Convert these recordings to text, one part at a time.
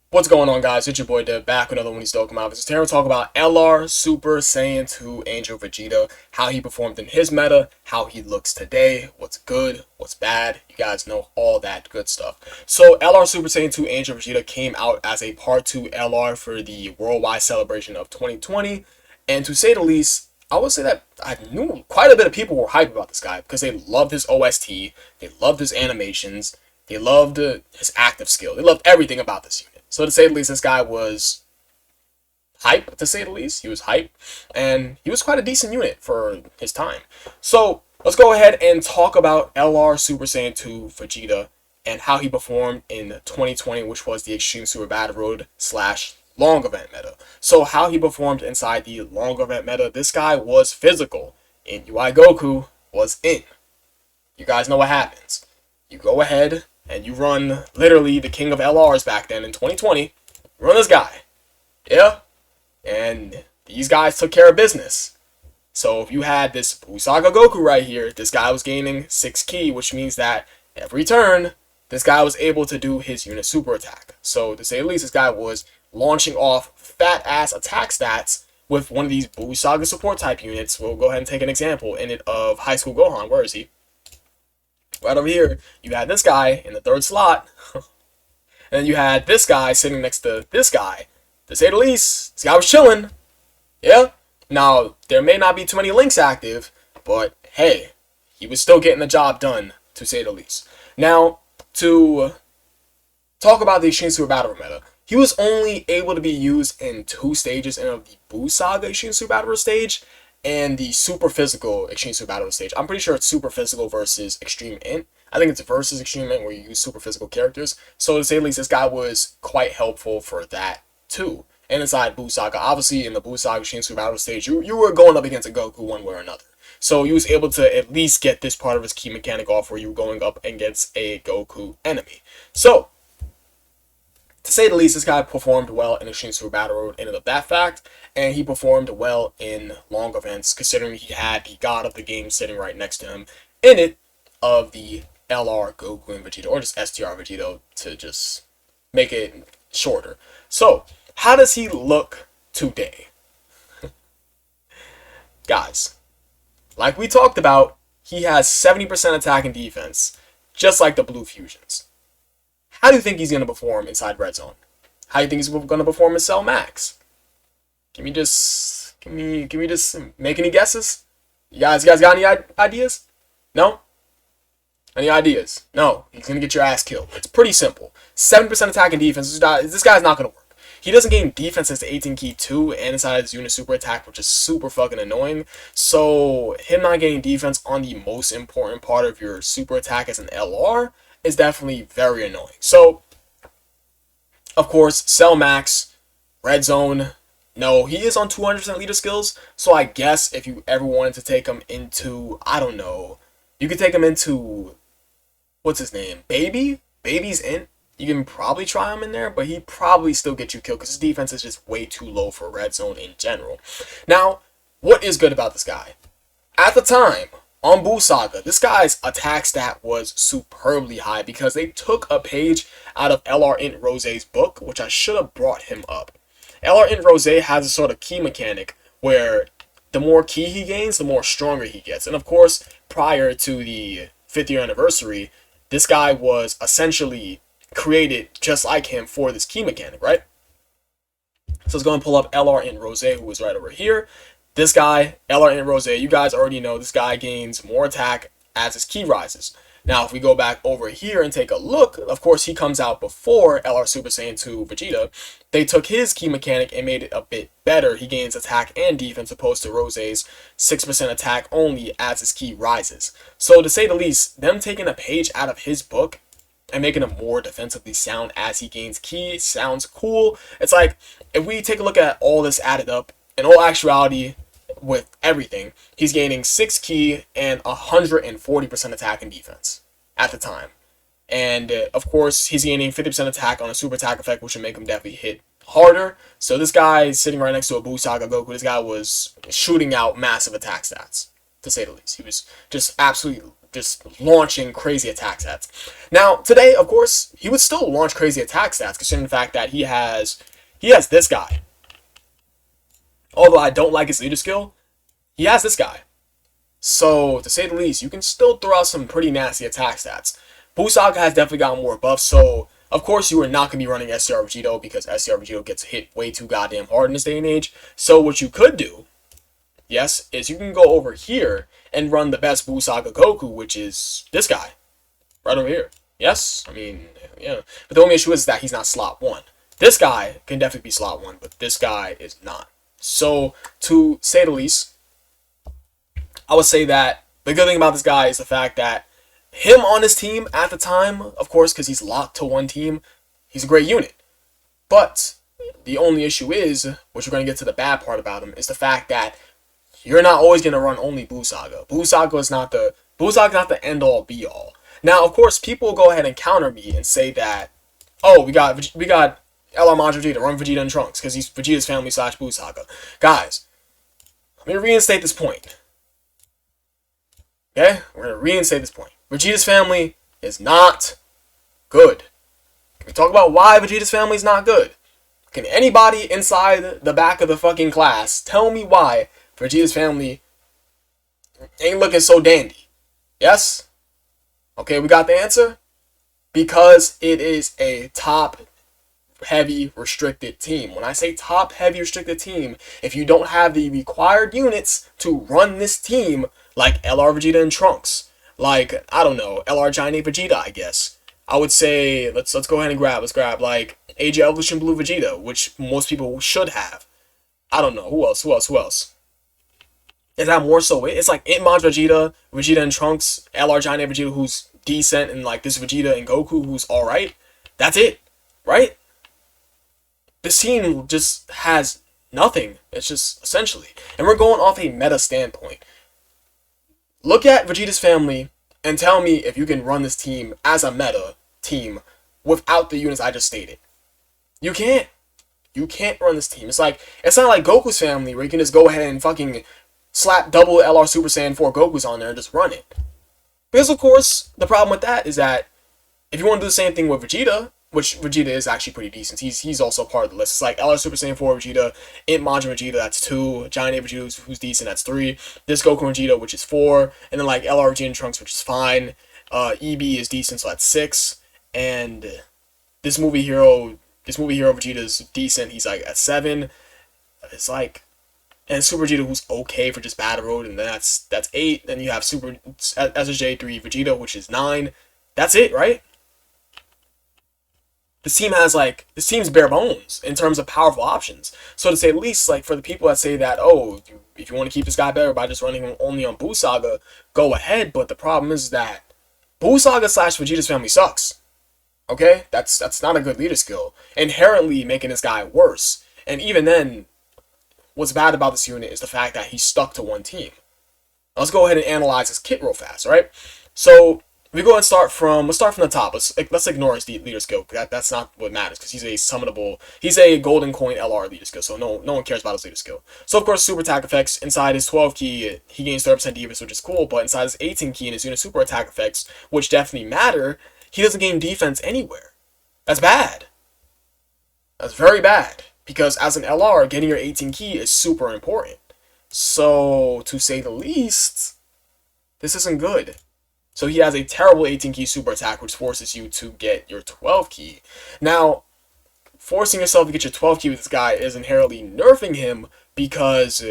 What's going on, guys? It's your boy Dev back with another one of these Dokkan This is here to talk about LR Super Saiyan 2 Angel Vegeta, how he performed in his meta, how he looks today, what's good, what's bad. You guys know all that good stuff. So LR Super Saiyan 2 Angel Vegeta came out as a Part 2 LR for the worldwide celebration of 2020, and to say the least, I would say that I knew quite a bit of people were hyped about this guy because they loved his OST, they loved his animations, they loved his active skill, they loved everything about this unit. So to say the least, this guy was hype, to say the least. He was hype, and he was quite a decent unit for his time. So let's go ahead and talk about LR Super Saiyan 2 Vegeta and how he performed in 2020, which was the Extreme Super Battle Road / long event meta. So how he performed inside the long event meta, this guy was physical, and UI Goku was in. You guys know what happens. You go ahead and you run literally the king of LRs back then in 2020. You run this guy. Yeah? And these guys took care of business. So if you had this Usaga Goku right here, this guy was gaining 6 ki, which means that every turn, this guy was able to do his unit super attack. So to say the least, this guy was launching off fat ass attack stats with one of these Usaga support type units. We'll go ahead and take an example in it of High School Gohan. Where is he? Right over here, you had this guy in the third slot, and you had this guy sitting next to this guy. To say the least, this guy was chilling. Yeah? Now, there may not be too many links active, but hey, he was still getting the job done, to say the least. Now, to talk about the Extreme Super Battle meta, he was only able to be used in 2 stages in the Buu Saga Extreme Super Battle stage and the Super Physical Extreme Super Battle stage. I'm pretty sure it's Super Physical versus Extreme Int. I think it's versus Extreme Int where you use super physical characters. So to say the least, this guy was quite helpful for that too. And inside Buu Saga, obviously in the Buu Saga Extreme Super Battle stage, you were going up against a Goku one way or another. So he was able to at least get this part of his key mechanic off where you were going up against a Goku enemy. So, to say the least, this guy performed well in Extreme Super Battle Road in and of that fact, and he performed well in long events, considering he had the god of the game sitting right next to him in it of the LR Goku and Vegeta, or just STR Vegeta to just make it shorter. So, how does he look today? Guys, like we talked about, he has 70% attack and defense, just like the Blue Fusions. How do you think he's going to perform inside Red Zone? How do you think he's going to perform in Cell Max? Can we just make any guesses? You guys got any ideas? No? Any ideas? No. He's going to get your ass killed. It's pretty simple. 7% attack and defense. This guy's not going to work. He doesn't gain defense as the 18 key 2 and inside his unit super attack, which is super fucking annoying. So him not getting defense on the most important part of your super attack as an LR is definitely very annoying. So, of course, Cell Max, Red Zone, no, he is on 200% leader skills, so I guess if you ever wanted to take him into, I don't know, you could take him into, what's his name, Baby's Int. You can probably try him in there, but he probably still get you killed because his defense is just way too low for Red Zone in general. Now, what is good about this guy? At the time, on Buu Saga, this guy's attack stat was superbly high because they took a page out of LR Int Rose's book, which I should have brought him up. LR Int Rose has a sort of key mechanic where the more key he gains, the more stronger he gets. And of course, prior to the 5th year anniversary, this guy was essentially created just like him for this key mechanic, right? So let's go and pull up LR Int Rose, who is right over here. This guy, LR Int Rose, you guys already know this guy gains more attack as his key rises. Now, if we go back over here and take a look, of course, he comes out before LR Super Saiyan 2 Vegeta. They took his key mechanic and made it a bit better. He gains attack and defense opposed to Rose's 6% attack only as his key rises. So, to say the least, them taking a page out of his book and making him more defensively sound as he gains key sounds cool. It's like, if we take a look at all this added up, in all actuality, with everything, he's gaining 6 key and 140% attack and defense at the time. And of course, he's gaining 50% attack on a super attack effect, which would make him definitely hit harder. So this guy is sitting right next to a Buu Saga Goku. This guy was shooting out massive attack stats, to say the least. He was just absolutely just launching crazy attack stats. Now, today, of course, he would still launch crazy attack stats, considering the fact that he has this guy. Although I don't like his leader skill, he has this guy. So, to say the least, you can still throw out some pretty nasty attack stats. Busaga has definitely gotten more buffs, so of course you are not going to be running SCR Vegito because SCR Vegito gets hit way too goddamn hard in this day and age. So what you could do, yes, is you can go over here and run the best Busaga Goku, which is this guy. Right over here. Yes? I mean, yeah. But the only issue is that he's not slot 1. This guy can definitely be slot 1, but this guy is not. So, to say the least, I would say that the good thing about this guy is the fact that him on his team at the time, of course, because he's locked to one team, he's a great unit. But the only issue is, which we're going to get to the bad part about him, is the fact that you're not always going to run only Busaga. Busaga is not the end-all, be-all. Now, of course, people will go ahead and counter me and say that, oh, we got LR Majin Vegeta, run Vegeta in Trunks, because he's Vegeta's family / Busaga. Guys, let me reinstate this point. Okay? We're going to reinstate this point. Vegeta's family is not good. Can we talk about why Vegeta's family is not good? Can anybody inside the back of the fucking class tell me why Vegeta's family ain't looking so dandy? Yes? Okay, we got the answer. Because it is a top-heavy restricted team. When I say top-heavy restricted team, if you don't have the required units to run this team, like LR Vegeta and Trunks, like, I don't know, LR Giant Ape Vegeta, I guess. I would say, let's go ahead and let's grab, like, AJ Evolution Blue Vegeta, which most people should have. I don't know, who else? Is that more so it? It's like Itmaj Vegeta, Vegeta and Trunks, LR Giant Ape Vegeta, who's decent, and, like, this Vegeta and Goku, who's alright. That's it, right? This team just has nothing. It's just, essentially. And we're going off a meta standpoint. Look at Vegeta's family and tell me if you can run this team as a meta team without the units I just stated. You can't. You can't run this team. It's not like Goku's family where you can just go ahead and fucking slap double LR Super Saiyan 4 Gokus on there and just run it. Because, of course, the problem with that is that if you want to do the same thing with Vegeta, which Vegeta is actually pretty decent. He's also part of the list. It's like LR Super Saiyan 4 Vegeta, Int Majin Vegeta, that's 2, Giant Ape Vegeta, who's decent, that's 3, this Goku Vegeta, which is 4, and then like LR Vegeta and Trunks, which is fine, EB is decent, so that's 6, and this movie hero Vegeta is decent, he's like at 7, it's like, and Super Vegeta, who's okay for just Battle Road, and then that's 8, then you have Super SSJ3 Vegeta, which is 9, that's it, right? This team's bare bones in terms of powerful options. So to say the least, like, for the people that say that, oh, if you want to keep this guy better by just running him only on Busaga, go ahead. But the problem is that Busaga / Vegeta's family sucks. Okay? That's not a good leader skill. Inherently making this guy worse. And even then, what's bad about this unit is the fact that he's stuck to one team. Now, let's go ahead and analyze his kit real fast, right? So we go and let's start from the top. Let's ignore his leader skill. That's not what matters because he's a golden coin LR leader skill, so no one cares about his leader skill. So of course, super attack effects inside his 12 key, he gains 30% defense, which is cool. But inside his 18 key and his unit super attack effects, which definitely matter, he doesn't gain defense anywhere. That's bad. That's very bad because as an LR, getting your 18 key is super important. So to say the least, this isn't good. So he has a terrible 18 key super attack, which forces you to get your 12 key. Now, forcing yourself to get your 12 key with this guy is inherently nerfing him because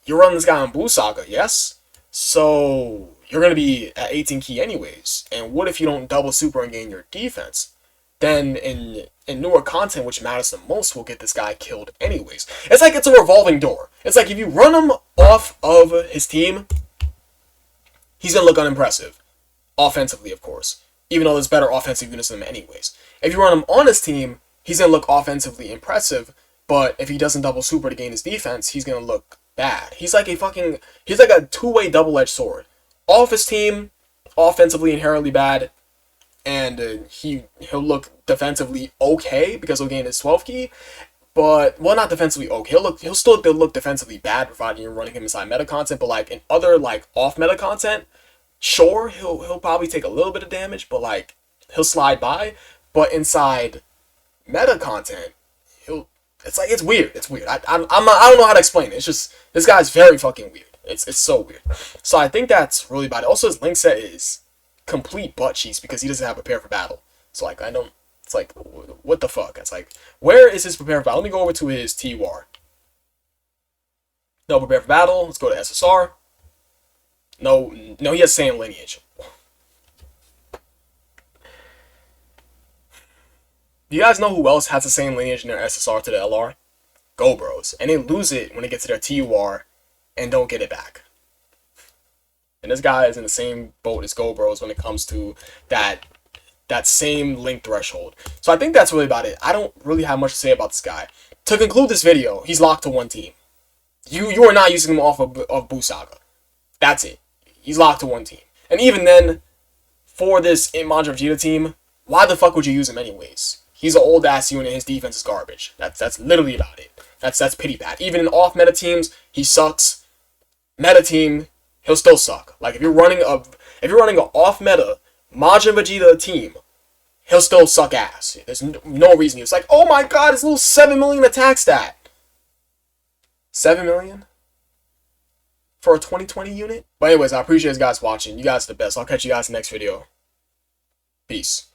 you're running this guy on Busaga, yes? So you're going to be at 18 key anyways. And what if you don't double super and gain your defense? Then in newer content, which matters the most, will get this guy killed anyways. It's like it's a revolving door. It's like if you run him off of his team, he's going to look unimpressive. Offensively, of course. Even though there's better offensive units than him anyways. If you run him on his team, he's going to look offensively impressive. But if he doesn't double super to gain his defense, he's going to look bad. He's like a two-way double-edged sword. Off his team, offensively inherently bad. And he'll look defensively okay because he'll gain his 12 key. But, well, not defensively okay. He'll still look defensively bad provided you're running him inside meta content. But, like, in other, like, off-meta content, Sure, he'll probably take a little bit of damage, but like he'll slide by. But inside meta content, it's weird. It's weird. I don't know how to explain it. It's just this guy's very fucking weird. It's so weird. So I think that's really about it. Also, his link set is complete butt cheeks because he doesn't have prepare for battle. So like I don't. It's like what the fuck? It's like where is his prepare for battle? Let me go over to his TUR. No prepare for battle. Let's go to SSR. No, he has same lineage. Do you guys know who else has the same lineage in their SSR to the LR? Go Bros. And they lose it when they get to their TUR and don't get it back. And this guy is in the same boat as Go Bros when it comes to that same link threshold. So I think that's really about it. I don't really have much to say about this guy. To conclude this video, he's locked to one team. You are not using him off of Boo Saga. That's it. He's locked to one team. And even then, for this Mantra Vegeta team, why the fuck would you use him anyways? He's an old ass unit. His defense is garbage. That's literally about it. That's pity pat. Even in off meta teams, he sucks. Meta team, he'll still suck. Like if you're running an off meta Majin Vegeta team, he'll still suck ass. There's no reason. It's like, oh my god, his little 7 million attack stat. 7 million for a 2020 unit. But anyways, I appreciate you guys watching. You guys are the best. I'll catch you guys in the next video. Peace.